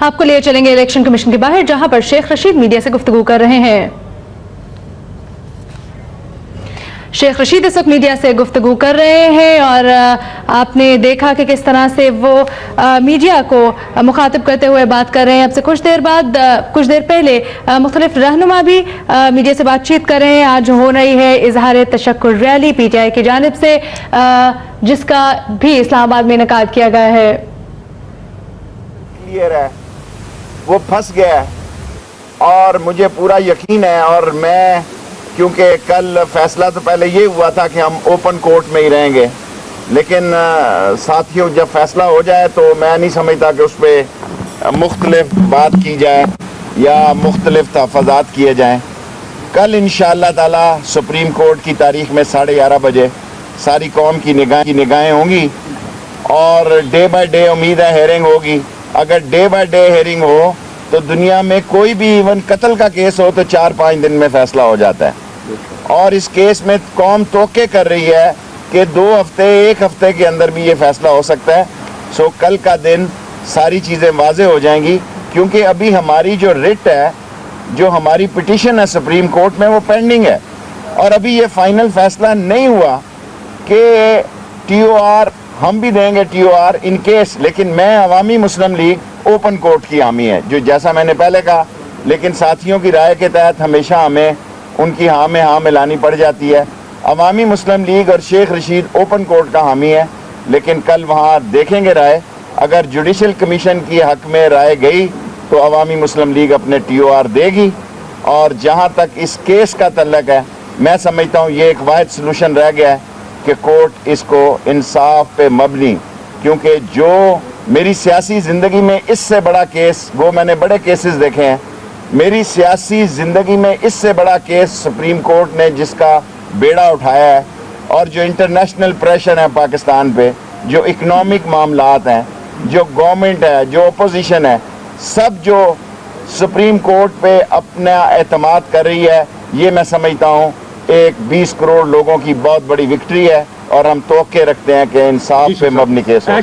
آپ کو لیے چلیں گے الیکشن کمیشن کے باہر، جہاں پر شیخ رشید میڈیا سے گفتگو کر رہے ہیں۔ شیخ رشید اس وقت میڈیا سے گفتگو کر رہے ہیں اور آپ نے دیکھا کہ کس طرح سے وہ میڈیا کو مخاطب کرتے ہوئے بات کر رہے ہیں۔ اب سے کچھ دیر پہلے مختلف رہنما بھی میڈیا سے بات چیت کر رہے ہیں۔ آج ہو رہی ہے اظہار تشکر ریلی پی ٹی آئی کی جانب سے، جس کا بھی اسلام آباد میں انعقاد کیا گیا ہے۔ کلیئر ہے، وہ پھنس گیا ہے اور مجھے پورا یقین ہے، اور میں کیونکہ کل فیصلہ تو پہلے یہ ہوا تھا کہ ہم اوپن کورٹ میں ہی رہیں گے، لیکن ساتھیوں جب فیصلہ ہو جائے تو میں نہیں سمجھتا کہ اس پہ مختلف بات کی جائے یا مختلف تحفظات کیے جائیں۔ کل انشاءاللہ تعالی سپریم کورٹ کی تاریخ میں 11:30 بجے ساری قوم کی نگاہیں ہوں گی، اور ڈے بائی ڈے امید ہے ہیئرنگ ہوگی۔ اگر ڈے بائی ڈے ہیئرنگ ہو تو دنیا میں کوئی بھی ایون قتل کا کیس ہو تو 4-5 دن میں فیصلہ ہو جاتا ہے، اور اس کیس میں قوم توقع کر رہی ہے کہ 2 ہفتے 1 ہفتے کے اندر بھی یہ فیصلہ ہو سکتا ہے۔ سو کل کا دن ساری چیزیں واضح ہو جائیں گی، کیونکہ ابھی ہماری جو ریٹ ہے، جو ہماری پٹیشن ہے سپریم کورٹ میں، وہ پینڈنگ ہے، اور ابھی یہ فائنل فیصلہ نہیں ہوا کہ ٹی او آر ہم بھی دیں گے T O R in case. لیکن میں عوامی مسلم لیگ اوپن کورٹ کی حامی ہے، جو جیسا میں نے پہلے کہا، لیکن ساتھیوں کی رائے کے تحت ہمیشہ ہمیں ان کی ہاں میں ہاں ملانی پڑ جاتی ہے۔ عوامی مسلم لیگ اور شیخ رشید اوپن کورٹ کا حامی ہے، لیکن کل وہاں دیکھیں گے رائے۔ اگر جوڈیشل کمیشن کی حق میں رائے گئی تو عوامی مسلم لیگ اپنے ٹی او آر دے گی، اور جہاں تک اس کیس کا تعلق ہے، میں سمجھتا ہوں یہ ایک واحد سلوشن رہ گیا ہے کہ کورٹ اس کو انصاف پہ مبنی، کیونکہ جو میری سیاسی زندگی میں اس سے بڑا کیس، وہ میں نے بڑے کیسز دیکھے ہیں، میری سیاسی زندگی میں اس سے بڑا کیس سپریم کورٹ نے جس کا بیڑا اٹھایا ہے، اور جو انٹرنیشنل پریشر ہے پاکستان پہ، جو اکنامک معاملات ہیں، جو گورنمنٹ ہے، جو اپوزیشن ہے، سب جو سپریم کورٹ پہ اپنا اعتماد کر رہی ہے، یہ میں سمجھتا ہوں ایک 20 کروڑ لوگوں کی بہت بڑی وکٹری ہے، اور ہم توقع رکھتے ہیں کہ انصاف پہ مبنی کیس ہو۔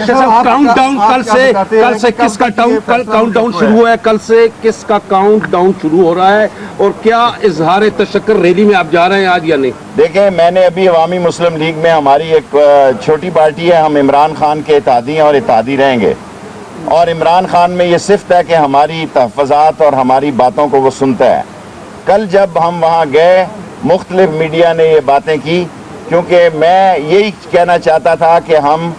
کاؤنٹ ڈاؤن کل سے کس کا کاؤنٹ ڈاؤن شروع ہوا ہے؟ کل سے کس کا کاؤنٹ ڈاؤن شروع ہو رہا ہے، اور کیا اظہار تشکر ریلی میں آپ جا رہے ہیں آج یا نہیں؟ دیکھیں، میں نے ابھی عوامی مسلم لیگ میں، ہماری ایک چھوٹی پارٹی ہے، ہم عمران خان کے اتحادی ہیں اور اتحادی رہیں گے، اور عمران خان میں یہ صفت ہے کہ ہماری تحفظات اور ہماری باتوں کو وہ سنتا ہے۔ کل جب ہم وہاں گئے، مختلف میڈیا نے یہ باتیں کی، کیونکہ میں یہی کہنا چاہتا تھا کہ ہم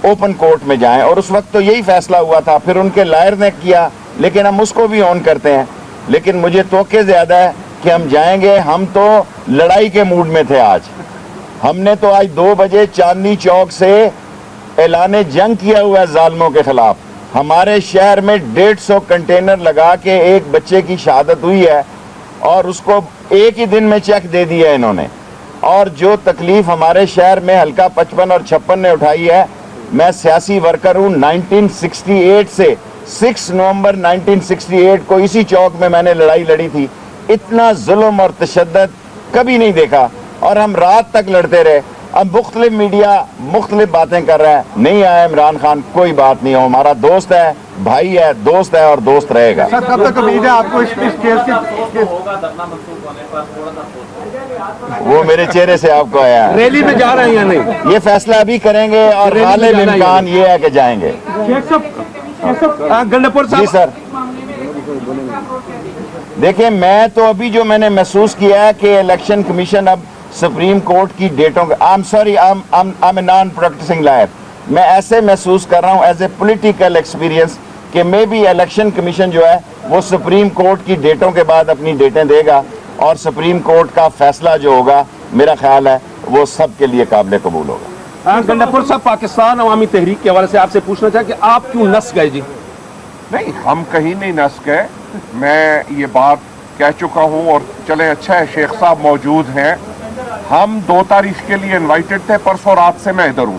اوپن کورٹ میں جائیں، اور اس وقت تو یہی فیصلہ ہوا تھا، پھر ان کے لائر نے کیا، لیکن ہم اس کو بھی آن کرتے ہیں۔ لیکن مجھے توقع زیادہ ہے کہ ہم جائیں گے۔ ہم تو لڑائی کے موڈ میں تھے آج، ہم نے تو آج 2 بجے چاندنی چوک سے اعلان جنگ کیا ہوا ہے ظالموں کے خلاف۔ ہمارے شہر میں 150 کنٹینر لگا کے ایک بچے کی شہادت ہوئی ہے، اور اس کو ایک ہی دن میں چیک دے دیا ہے انہوں نے، اور جو تکلیف ہمارے شہر میں حلقہ 55 اور 56 نے اٹھائی ہے، میں سیاسی ورکر ہوں 1968 سے، 6 نومبر 1968 کو اسی چوک میں نے لڑائی لڑی تھی۔ اتنا ظلم اور تشدد کبھی نہیں دیکھا، اور ہم رات تک لڑتے رہے۔ اب مختلف میڈیا مختلف باتیں کر رہے ہیں، نہیں آیا عمران خان، کوئی بات نہیں ہو، ہمارا دوست ہے، بھائی ہے، دوست ہے اور دوست رہے گا۔ سر کب تک امید ہے آپ کو اس کیس کی؟ وہ میرے چہرے سے آپ کو آیا ہے۔ ریلی میں جا رہے ہیں یا نہیں؟ یہ فیصلہ ابھی کریں گے، اور غالب امکان یہ ہے کہ جائیں گے۔ گنڈے پور جی سر، دیکھیں، میں تو ابھی جو میں نے محسوس کیا ہے کہ الیکشن کمیشن اب سپریم کورٹ کی ڈیٹوں کا، I'm a non-practicing lawyer، میں ایسے محسوس کر رہا ہوں ایز اے پولیٹیکل ایکسپیرینس کہ مے بی الیکشن کمیشن جو ہے وہ سپریم کورٹ کی ڈیٹوں کے بعد اپنی ڈیٹیں دے گا، اور سپریم کورٹ کا فیصلہ جو ہوگا میرا خیال ہے وہ سب کے لیے قابل قبول ہوگا۔ گنڈے پور صاحب، پاکستان عوامی تحریک کے حوالے سے آپ سے پوچھنا چاہا کہ آپ کیوں نس گئے؟ جی نہیں، ہم کہیں نہیں نس گئے، میں یہ بات کہہ چکا ہوں، اور چلے اچھا ہے شیخ صاحب موجود ہیں۔ ہم 2 تاریخ کے لیے انوائٹڈ تھے، پرسوں رات سے میں ادھر ہوں،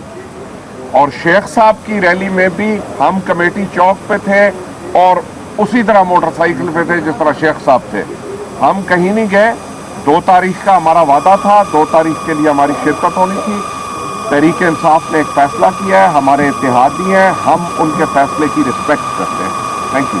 اور شیخ صاحب کی ریلی میں بھی ہم کمیٹی چوک پہ تھے، اور اسی طرح موٹر سائیکل پہ تھے جس طرح شیخ صاحب تھے۔ ہم کہیں نہیں گئے، 2 تاریخ کا ہمارا وعدہ تھا، 2 تاریخ کے لیے ہماری شرکت ہونی تھی۔ تحریک انصاف نے ایک فیصلہ کیا ہے، ہمارے اتحادی ہیں، ہم ان کے فیصلے کی رسپیکٹ کرتے ہیں۔ Thank you.